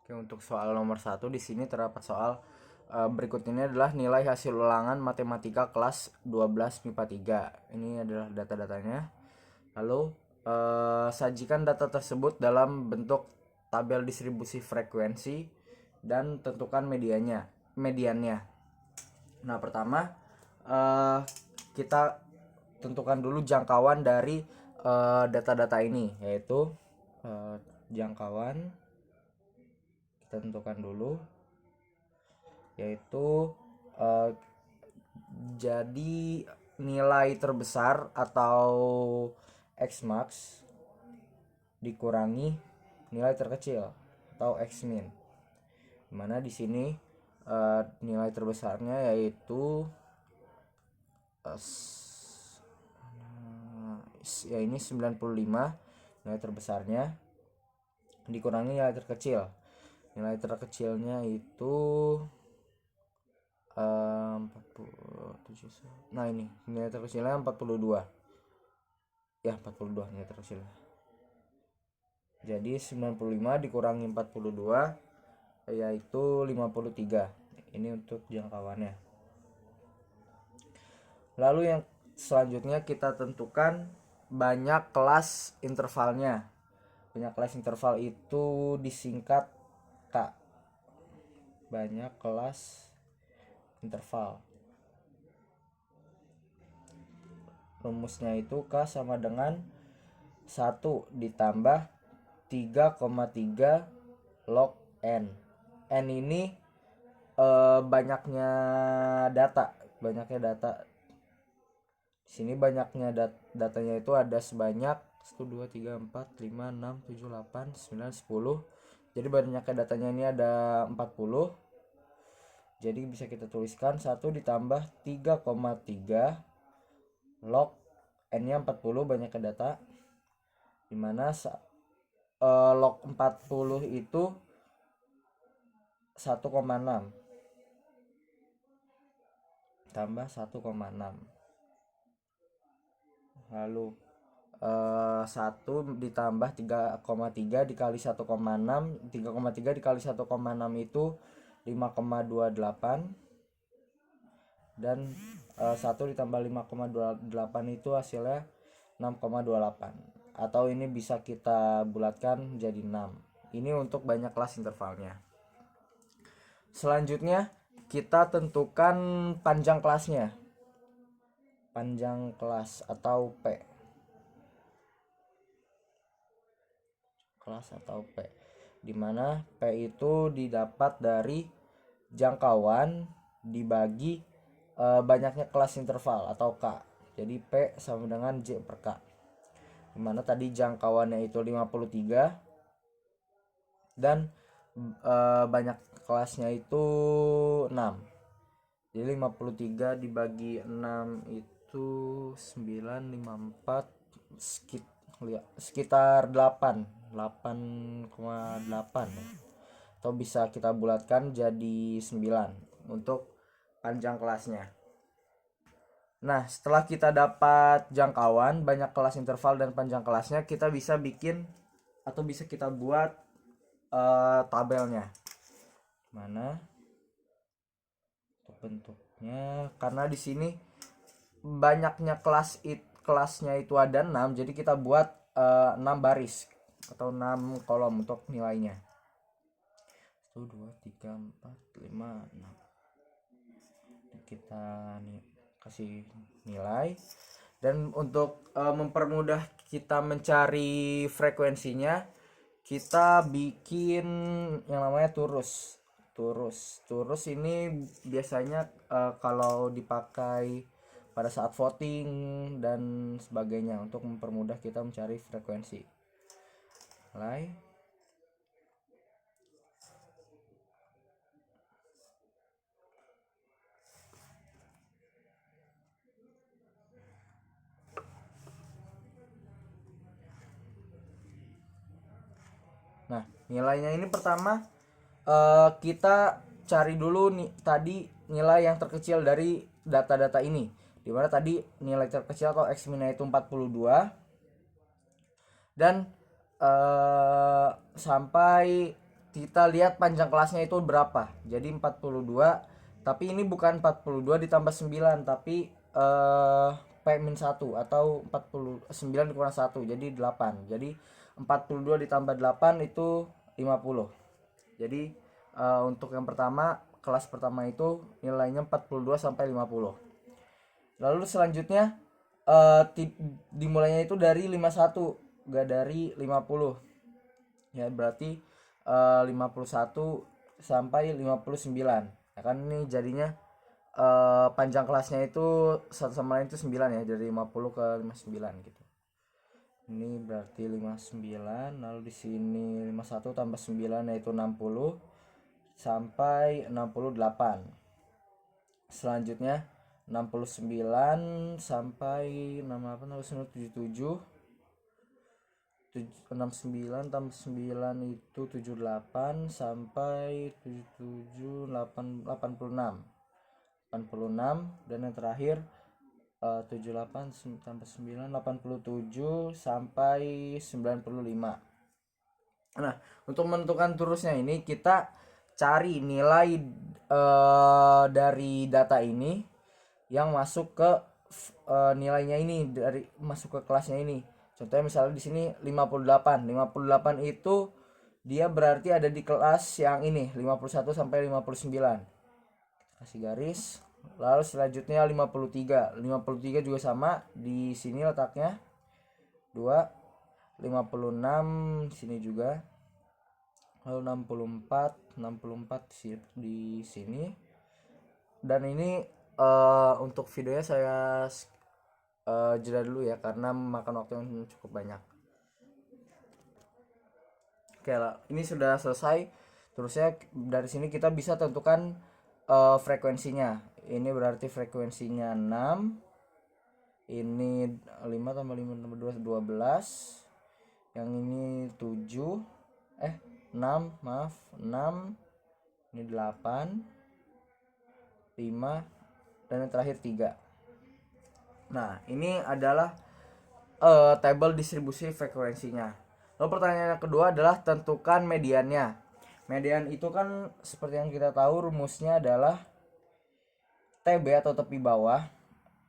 Oke, untuk soal nomor 1 di sini terdapat soal berikut ini adalah nilai hasil ulangan matematika kelas 12 MIPA 3. Ini adalah data-datanya. Lalu sajikan data tersebut dalam bentuk tabel distribusi frekuensi dan tentukan mediannya. Nah, pertama kita tentukan dulu jangkauan dari data-data ini, yaitu jangkauan kita tentukan dulu, yaitu uh, jadi nilai terbesar atau X-max dikurangi nilai terkecil atau X-min, dimana di sini nilai terbesarnya yaitu ya ini 95 nilai terbesarnya dikurangi nilai terkecil. Nilai terkecilnya itu 47. Nah, ini nilai terkecilnya 42. Ya, 42 nilai terkecilnya. Jadi 95 dikurangi 42 yaitu 53. Ini untuk jangkauannya. Lalu yang selanjutnya kita tentukan banyak kelas intervalnya. Banyak kelas interval itu disingkat K. Banyak kelas interval. Rumusnya itu K sama dengan 1 ditambah 3,3 log N. N ini banyaknya data. Di sini banyaknya datanya itu ada sebanyak 1, 2, 3, 4, 5, 6, 7, 8, 9, 10. Jadi banyaknya datanya ini ada 40. Jadi bisa kita tuliskan 1 ditambah 3,3 log N-nya 40, banyaknya data. Dimana log 40 itu 1,6 tambah 1,6. Lalu 1 ditambah 3,3 dikali 1,6. 3,3 dikali 1,6 itu 5,28. Dan 1 ditambah 5,28 itu hasilnya 6,28. Atau ini bisa kita bulatkan jadi 6. Ini untuk banyak kelas intervalnya. Selanjutnya kita tentukan panjang kelasnya. Panjang kelas atau P. Kelas atau P. Dimana P itu didapat dari jangkauan dibagi banyaknya kelas interval atau K. Jadi P sama dengan J per K. Dimana tadi jangkauannya itu 53 dan banyak kelasnya itu 6. Jadi 53 dibagi 6 itu 954, sekitar 8,8 ya. Atau bisa kita bulatkan jadi 9 untuk panjang kelasnya. Nah, setelah kita dapat jangkauan, banyak kelas interval dan panjang kelasnya, kita bisa bikin atau bisa kita buat tabelnya. Mana bentuknya? Karena di sini banyaknya kelasnya itu ada 6, jadi kita buat 6 baris atau 6 kolom untuk nilainya. 1, 2, 3, 4, 5, 6. Kita kasih nilai. Dan untuk mempermudah kita mencari frekuensinya, kita bikin yang namanya turus. Turus ini biasanya kalau dipakai pada saat voting dan sebagainya untuk mempermudah kita mencari frekuensi. Mulai. Nah, nilainya ini pertama kita cari dulu nih tadi nilai yang terkecil dari data-data ini. Dimana tadi nilai terkecil atau X-min itu 42 dan sampai kita lihat panjang kelasnya itu berapa. Jadi 42, tapi ini bukan 42 ditambah 9, tapi P-1 atau 49 dikurang 1, jadi 8. Jadi 42 ditambah 8 itu 50. Jadi untuk yang pertama, kelas pertama itu nilainya 42 sampai 50. Lalu selanjutnya dimulainya itu dari 51, gak dari 50. Ya berarti 51 sampai 59. Ya kan ini jadinya panjang kelasnya itu satu sama lain itu 9 ya, dari 50 ke 59 gitu. Ini berarti 59, lalu di sini 51 tambah 9 yaitu 60 sampai 68. Selanjutnya 69 sampai 68, 77. 69 tambah 9 itu 78 sampai 77, 86. Dan yang terakhir 78 tambah 9 87 sampai 95. Nah, untuk menentukan terusnya ini kita cari nilai dari data ini yang masuk ke nilainya ini, dari masuk ke kelasnya ini. Contohnya misalnya di sini 58. 58 itu dia berarti ada di kelas yang ini, 51 sampai 59. Kasih garis. Lalu selanjutnya 53. 53 juga sama, di sini letaknya 2. 56 sini juga. Lalu 64 di sini. Dan ini untuk videonya saya jeda dulu ya, karena memakan waktu yang cukup banyak. Oke lah, ini sudah selesai. Terusnya dari sini kita bisa tentukan frekuensinya. Ini berarti frekuensinya 6. Ini 5 tambah 5 tambah 2 12. Yang ini 7. 6, maaf, 6. Ini 8. 5 dan yang terakhir 3. Nah, ini adalah tabel distribusi frekuensinya. Lalu pertanyaan yang kedua adalah tentukan mediannya. Median itu kan seperti yang kita tahu rumusnya adalah TB atau tepi bawah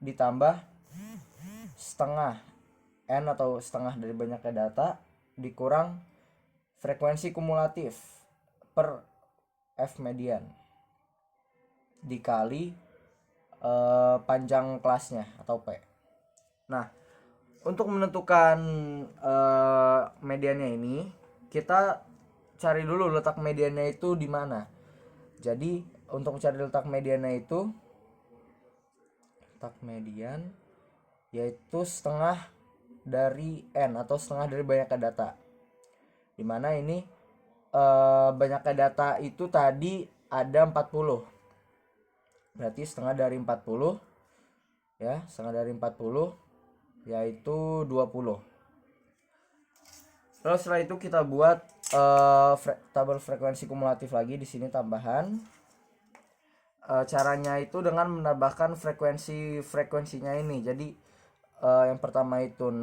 ditambah setengah N atau setengah dari banyaknya data dikurang frekuensi kumulatif per F median dikali panjang kelasnya atau P. Nah, untuk menentukan mediannya ini, kita cari dulu letak mediannya itu di mana. Jadi untuk mencari letak mediannya itu, letak median yaitu setengah dari N atau setengah dari banyaknya data. Dimana ini banyaknya data itu tadi ada 40. Berarti setengah dari 40 ya, setengah dari 40 yaitu 20. Lalu setelah itu kita buat tabel frekuensi kumulatif lagi di sini tambahan. Caranya itu dengan menambahkan frekuensinya ini. Jadi yang pertama itu 6,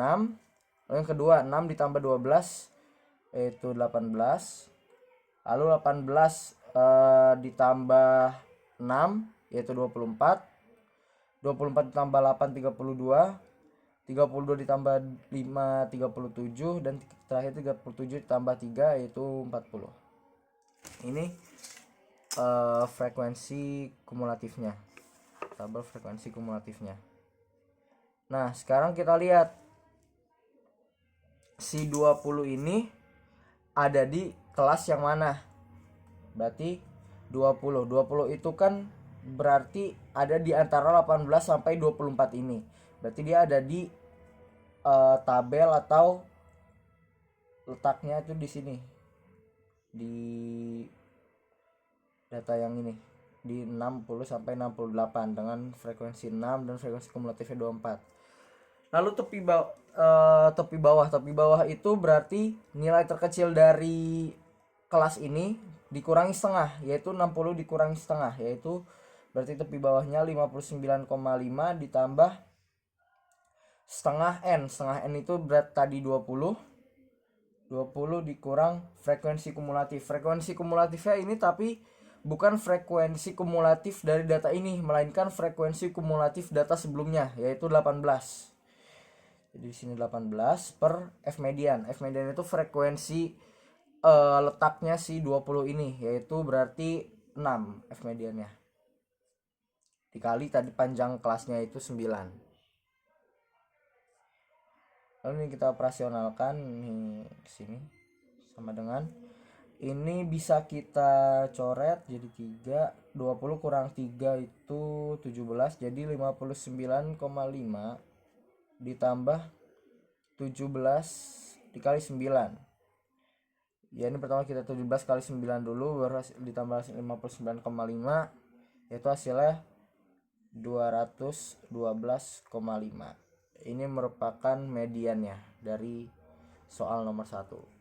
lalu yang kedua 6 ditambah 12 yaitu 18. Lalu 18 ditambah 6 yaitu 24. 24 ditambah 8 32. 32 ditambah 5 37 dan terakhir 37 ditambah 3 yaitu 40. Ini frekuensi kumulatifnya. Tabel frekuensi kumulatifnya. Nah, sekarang kita lihat si 20 ini ada di kelas yang mana. Berarti 20 itu kan berarti ada di antara 18 sampai 24 ini. Berarti dia ada di tabel atau letaknya itu di sini. Di data yang ini di 60 sampai 68 dengan frekuensi 6 dan frekuensi kumulatifnya 24. Lalu tepi bawah itu berarti nilai terkecil dari kelas ini dikurangi setengah, yaitu 60 dikurangi setengah, yaitu berarti tepi bawahnya 59,5 ditambah setengah N. Setengah N itu berat tadi 20 20 dikurang frekuensi kumulatif. Frekuensi kumulatifnya ini tapi bukan frekuensi kumulatif dari data ini, melainkan frekuensi kumulatif data sebelumnya, yaitu 18. Jadi di sini 18 per F median. F median itu frekuensi letaknya si 20 ini, yaitu berarti 6 F mediannya. Dikali tadi panjang kelasnya itu 9. Lalu ini kita operasionalkan nih ke sini sama dengan ini bisa kita coret jadi 3, 20 kurang 3 itu 17, jadi 59,5 ditambah 17 dikali 9. Ya ini pertama kita 17 kali 9 dulu, baru ditambah 59,5, yaitu hasilnya 212,5. Ini merupakan mediannya dari soal nomor 1.